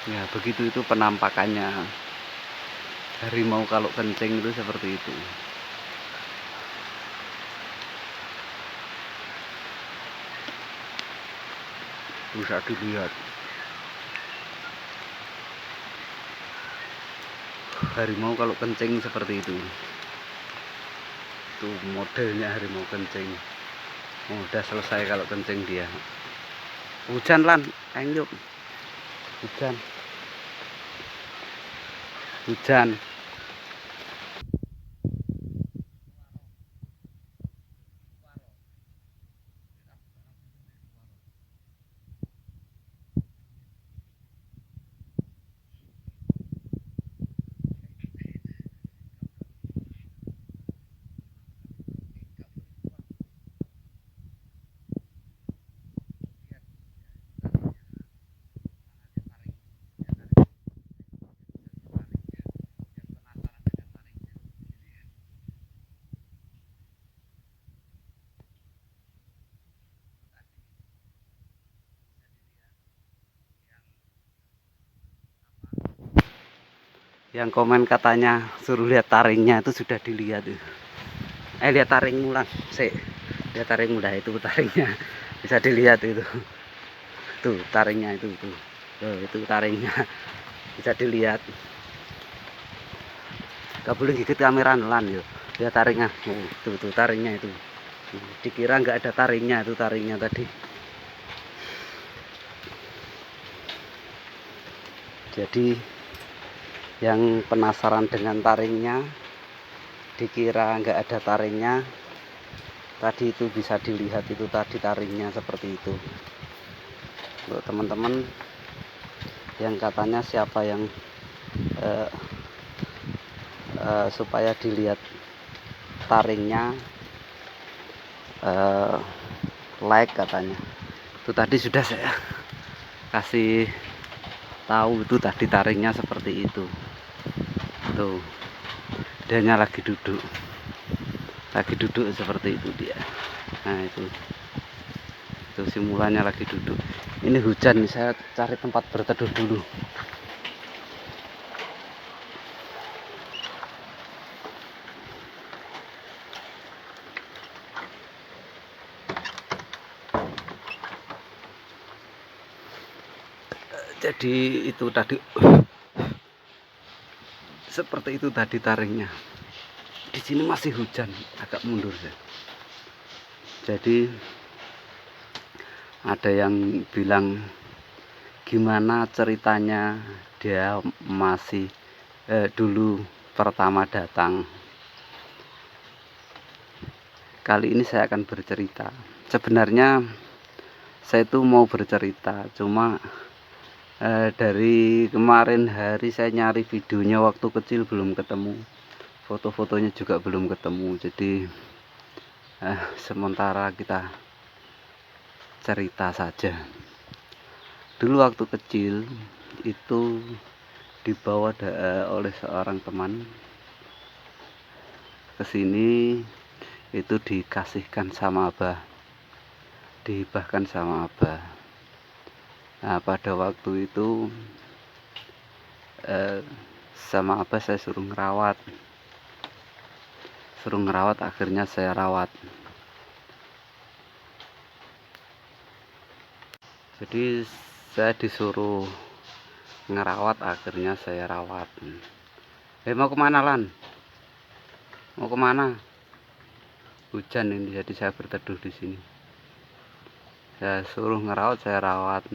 Ya begitu itu penampakannya harimau kalau kencing itu seperti itu. Bisa dilihat harimau kalau kencing seperti itu. Itu modelnya harimau kencing. Oh, udah selesai kalau kencing dia. Hujan lan, ayo hujan. Hujan. Yang komen katanya suruh lihat taringnya itu sudah dilihat tuh. Lihat taring mulan, lihat taring muda itu taringnya bisa dilihat itu. Tuh taringnya itu tuh. Tuh, itu taringnya bisa dilihat. Gak boleh gigit kamera lan yo. Lihat taringnya. Oh, tuh taringnya itu. Dikira nggak ada taringnya, itu taringnya tadi. Jadi yang penasaran dengan taringnya, dikira nggak ada taringnya, tadi itu bisa dilihat itu tadi taringnya seperti itu. Untuk teman-teman yang katanya siapa yang supaya dilihat taringnya, like katanya. Itu tadi sudah saya kasih tahu, itu tadi taringnya seperti itu. Tuh, dianya lagi duduk seperti itu dia. Nah itu simulanya lagi duduk. Ini hujan nih, saya cari tempat berteduh dulu. Jadi itu tadi seperti itu tadi taringnya. Di sini masih hujan, agak mundur ya. Jadi ada yang bilang gimana ceritanya dia masih dulu pertama datang. Kali ini saya akan bercerita. Sebenarnya saya itu mau bercerita, cuma dari kemarin hari saya nyari videonya waktu kecil belum ketemu, foto-fotonya juga belum ketemu. Jadi sementara kita cerita saja. Dulu waktu kecil itu dibawa oleh seorang teman ke sini, itu dikasihkan sama abah, dihibahkan sama abah. Nah, pada waktu itu sama abah saya suruh ngerawat, akhirnya saya rawat. Jadi saya disuruh ngerawat, akhirnya saya rawat. Mau kemana lan? Mau kemana? Hujan ini, jadi saya berteduh di sini. Saya suruh ngerawat, saya rawat.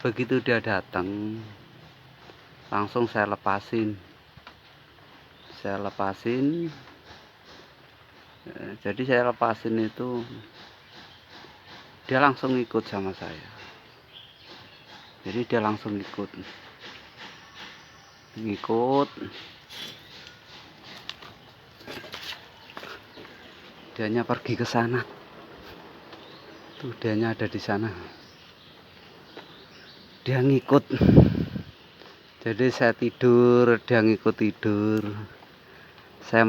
Begitu dia datang, langsung saya lepasin. Jadi saya lepasin itu, dia langsung ikut sama saya. Jadi dia langsung ngikut. Dianya pergi ke sana. Tuh, dianya ada di sana. Dia ngikut. Jadi saya tidur, dia ngikut tidur. Saya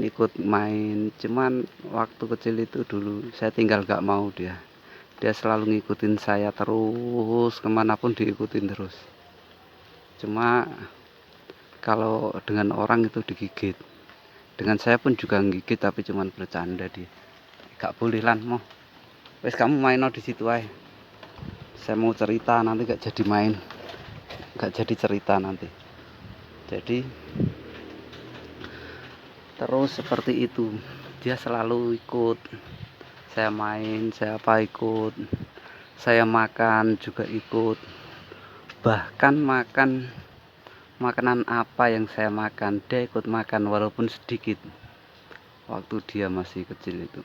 ikut main. Cuman waktu kecil itu dulu saya tinggal gak mau dia. Dia selalu ngikutin saya terus, kemanapun diikutin terus. Cuma kalau dengan orang itu digigit, dengan saya pun juga gigit, tapi cuman bercanda dia. Gak boleh lan mau. Wes kamu main di situ aja. Saya mau cerita nanti gak jadi main, gak jadi cerita nanti. Jadi terus seperti itu, dia selalu ikut. Saya main, saya apa ikut. Saya makan juga ikut. Bahkan makan makanan apa yang saya makan, dia ikut makan walaupun sedikit. Waktu dia masih kecil itu.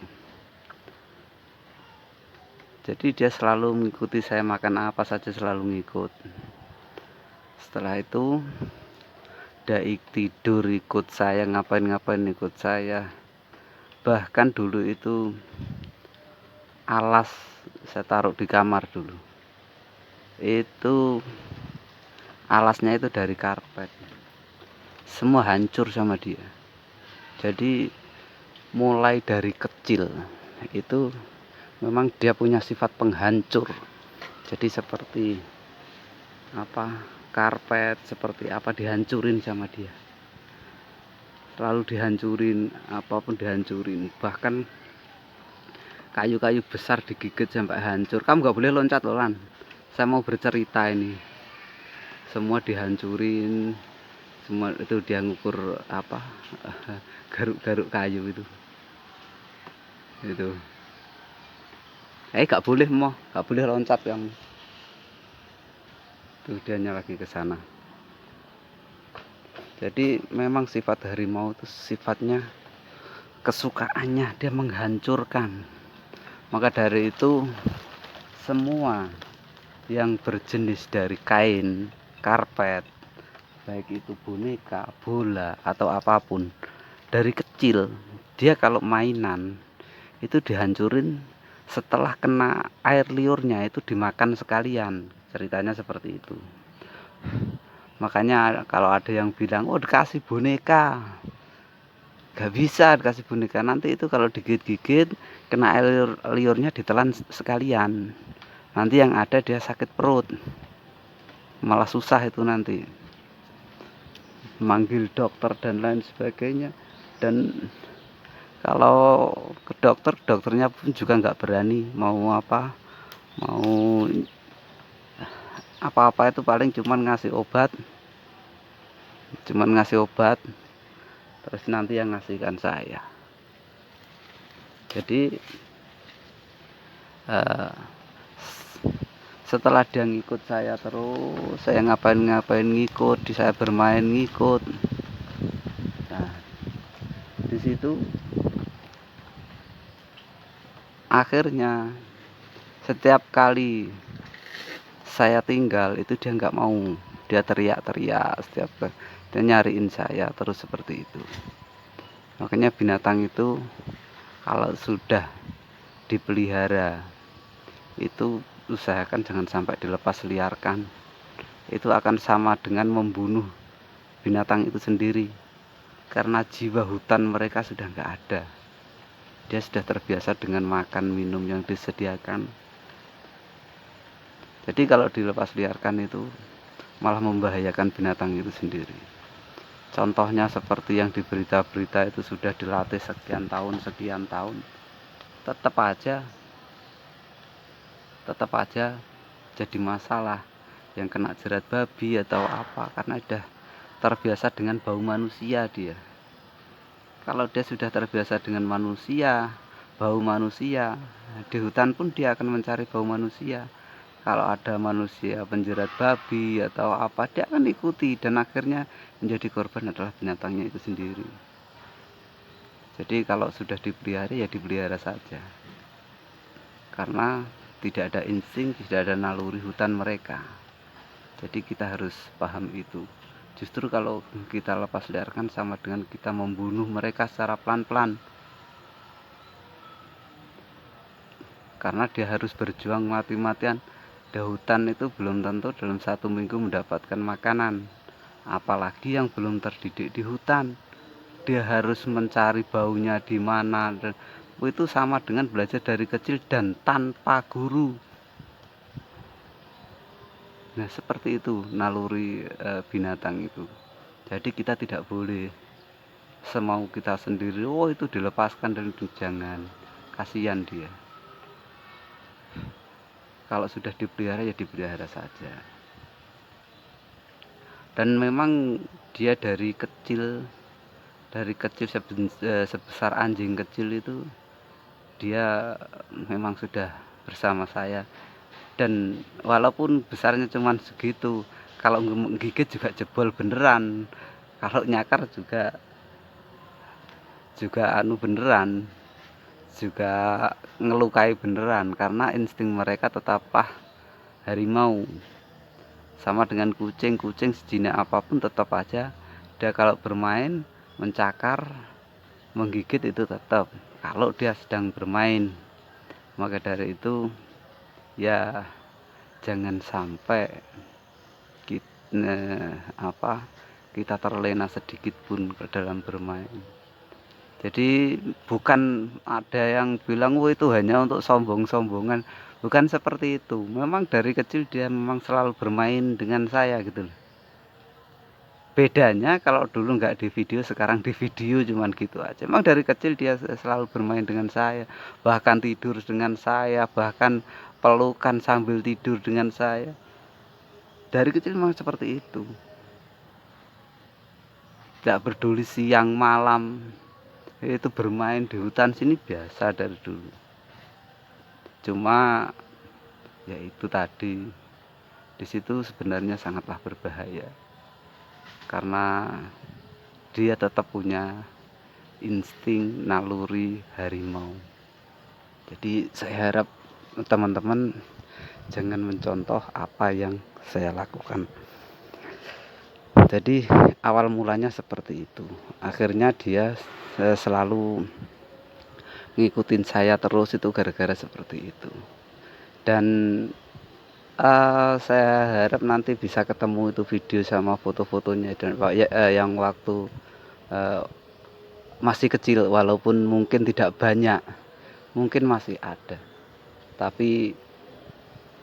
Jadi dia selalu mengikuti saya makan apa saja, selalu ngikut. Setelah itu dia tidur ikut saya, ngapain-ngapain ikut saya. Bahkan dulu itu alas saya taruh di kamar dulu. Itu alasnya itu dari karpet. Semua hancur sama dia. Jadi mulai dari kecil itu memang dia punya sifat penghancur. Jadi seperti apa, karpet seperti apa dihancurin sama dia. Selalu dihancurin, apapun dihancurin. Bahkan kayu-kayu besar digigit sampai hancur. Kamu gak boleh loncat loh Lan. Saya mau bercerita ini. Semua dihancurin. Semua itu dia ngukur apa, garuk-garuk kayu itu. Gak boleh gak boleh loncat yang tuh dianya lagi ke sana. Jadi memang sifat harimau itu sifatnya, kesukaannya dia menghancurkan. Maka dari itu semua yang berjenis dari kain, karpet, baik itu boneka, bola atau apapun, dari kecil dia kalau mainan itu dihancurin, setelah kena air liurnya itu dimakan sekalian. Ceritanya seperti itu. Makanya kalau ada yang bilang, oh dikasih boneka, gak bisa dikasih boneka. Nanti itu kalau digigit-gigit, kena air liurnya ditelan sekalian. Nanti yang ada dia sakit perut, malah susah itu nanti. Manggil dokter dan lain sebagainya. Dan kalau ke dokter, dokternya pun juga nggak berani mau apa itu paling cuman ngasih obat, terus nanti yang ngasihkan saya. Jadi setelah dia ngikut saya terus, saya ngapain ngikut, di saya bermain ngikut. Nah, di situ akhirnya setiap kali saya tinggal itu dia nggak mau, dia teriak-teriak setiap kali, dia nyariin saya terus seperti itu. Makanya binatang itu kalau sudah dipelihara itu usahakan jangan sampai dilepas liarkan. Itu akan sama dengan membunuh binatang itu sendiri, karena jiwa hutan mereka sudah nggak ada. Dia sudah terbiasa dengan makan minum yang disediakan. Jadi kalau dilepas liarkan itu malah membahayakan binatang itu sendiri. Contohnya seperti yang di berita-berita itu sudah dilatih sekian tahun, tetap aja jadi masalah, yang kena jerat babi atau apa, karena sudah terbiasa dengan bau manusia dia. Kalau dia sudah terbiasa dengan manusia, bau manusia, di hutan pun dia akan mencari bau manusia. Kalau ada manusia penjerat babi atau apa, dia akan ikuti, dan akhirnya menjadi korban adalah binatangnya itu sendiri. Jadi kalau sudah dipelihara ya dipelihara saja, karena tidak ada insting, tidak ada naluri hutan mereka. Jadi kita harus paham itu. Justru kalau kita lepas liarkan sama dengan kita membunuh mereka secara pelan-pelan, karena dia harus berjuang mati-matian. Di hutan itu belum tentu dalam 1 minggu mendapatkan makanan, apalagi yang belum terdidik di hutan. Dia harus mencari baunya di mana, dan itu sama dengan belajar dari kecil dan tanpa guru. Nah, seperti itu naluri binatang itu. Jadi kita tidak boleh semau kita sendiri, oh itu dilepaskan dan itu jangan. Kasihan dia. Kalau sudah dipelihara ya dipelihara saja. Dan memang dia dari kecil sebesar anjing kecil itu dia memang sudah bersama saya, dan walaupun besarnya cuman segitu, kalau gigit juga jebol beneran, kalau nyakar juga anu beneran, juga ngelukai beneran, karena insting mereka tetaplah harimau. Sama dengan kucing sejinak apapun tetap aja dia kalau bermain, mencakar, menggigit itu tetap kalau dia sedang bermain. Maka dari itu ya jangan sampai kita terlena sedikit pun ke dalam bermain. Jadi bukan ada yang bilang wah itu hanya untuk sombong-sombongan, bukan seperti itu. Memang dari kecil dia memang selalu bermain dengan saya gitu loh. Bedanya kalau dulu nggak di video, sekarang di video, cuman gitu aja. Memang dari kecil dia selalu bermain dengan saya, bahkan tidur dengan saya, bahkan pelukan sambil tidur dengan saya. Dari kecil memang seperti itu. Tidak peduli siang malam, itu bermain di hutan sini biasa dari dulu. Cuma ya itu tadi, di situ sebenarnya sangatlah berbahaya karena dia tetap punya insting naluri harimau. Jadi saya harap teman-teman jangan mencontoh apa yang saya lakukan. Jadi awal mulanya seperti itu, akhirnya dia selalu ngikutin saya terus, itu gara-gara seperti itu. Dan saya harap nanti bisa ketemu itu video sama foto-fotonya, dan yang waktu masih kecil, walaupun mungkin tidak banyak, mungkin masih ada, tapi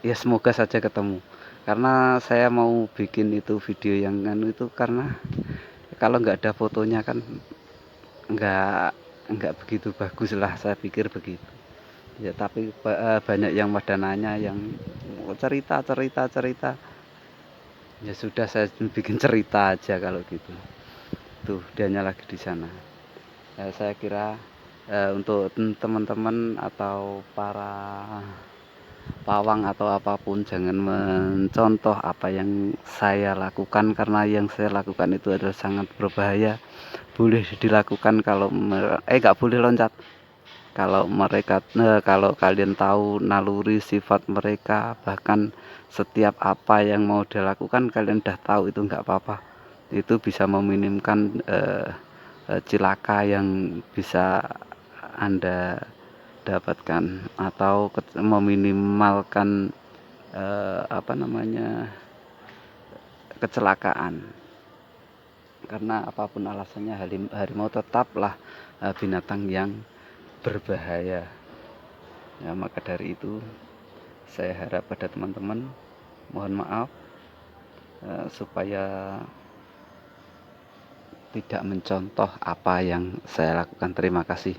ya semoga saja ketemu, karena saya mau bikin itu video yang anu itu, karena kalau nggak ada fotonya kan nggak begitu bagus lah, saya pikir begitu ya. Tapi banyak yang pada nanya, yang cerita ya sudah, saya bikin cerita aja kalau gitu. Tuh dianya lagi di sana. Saya kira untuk teman-teman atau para pawang atau apapun jangan mencontoh apa yang saya lakukan, karena yang saya lakukan itu adalah sangat berbahaya. Boleh dilakukan kalau nggak boleh loncat. Kalau kalian tahu naluri sifat mereka, bahkan setiap apa yang mau dilakukan kalian udah tahu, itu nggak apa-apa. Itu bisa meminimkan cilaka yang bisa Anda dapatkan, atau meminimalkan kecelakaan. Karena apapun alasannya, harimau tetaplah binatang yang berbahaya. Ya, maka dari itu saya harap pada teman-teman, mohon maaf supaya tidak mencontoh apa yang saya lakukan. Terima kasih.